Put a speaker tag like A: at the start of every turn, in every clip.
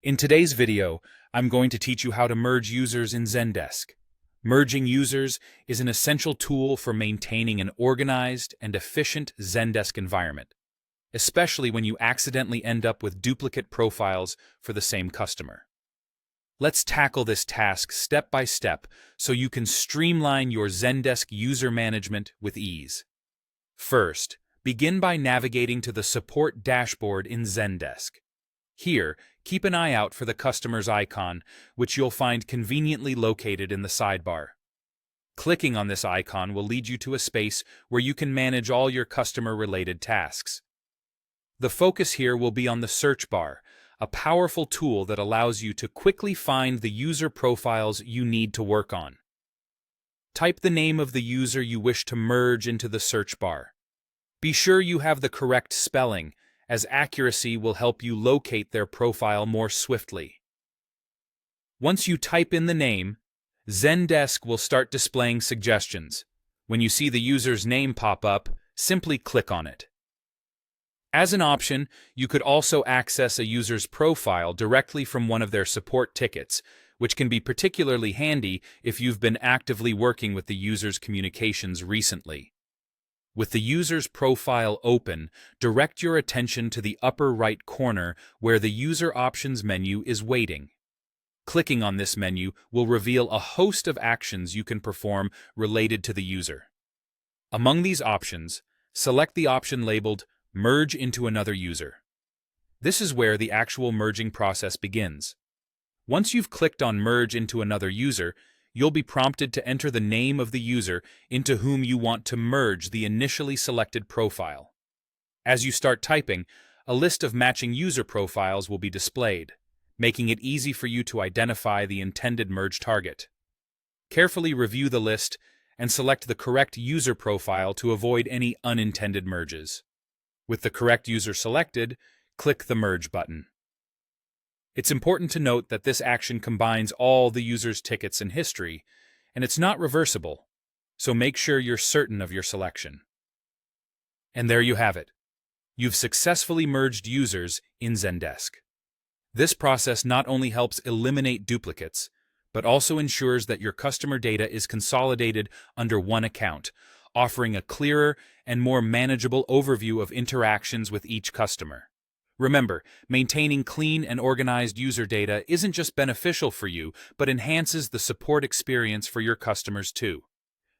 A: In today's video, I'm going to teach you how to merge users in Zendesk. Merging users is an essential tool for maintaining an organized and efficient Zendesk environment, especially when you accidentally end up with duplicate profiles for the same customer. Let's tackle this task step by step so you can streamline your Zendesk user management with ease. First, begin by navigating to the support dashboard in Zendesk. Here, keep an eye out for the customer's icon, which you'll find conveniently located in the sidebar. Clicking on this icon will lead you to a space where you can manage all your customer-related tasks. The focus here will be on the search bar, a powerful tool that allows you to quickly find the user profiles you need to work on. Type the name of the user you wish to merge into the search bar. Be sure you have the correct spelling, as accuracy will help you locate their profile more swiftly. Once you type in the name, Zendesk will start displaying suggestions. When you see the user's name pop up, simply click on it. As an option, you could also access a user's profile directly from one of their support tickets, which can be particularly handy if you've been actively working with the user's communications recently. With the user's profile open, direct your attention to the upper right corner where the User Options menu is waiting. Clicking on this menu will reveal a host of actions you can perform related to the user. Among these options, select the option labeled Merge into another user. This is where the actual merging process begins. Once you've clicked on Merge into another user, you'll be prompted to enter the name of the user into whom you want to merge the initially selected profile. As you start typing, a list of matching user profiles will be displayed, making it easy for you to identify the intended merge target. Carefully review the list and select the correct user profile to avoid any unintended merges. With the correct user selected, click the Merge button. It's important to note that this action combines all the user's tickets and history, and it's not reversible, so make sure you're certain of your selection. And there you have it. You've successfully merged users in Zendesk. This process not only helps eliminate duplicates, but also ensures that your customer data is consolidated under one account, offering a clearer and more manageable overview of interactions with each customer. Remember, maintaining clean and organized user data isn't just beneficial for you, but enhances the support experience for your customers too.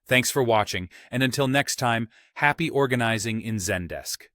A: Thanks for watching, and until next time, happy organizing in Zendesk.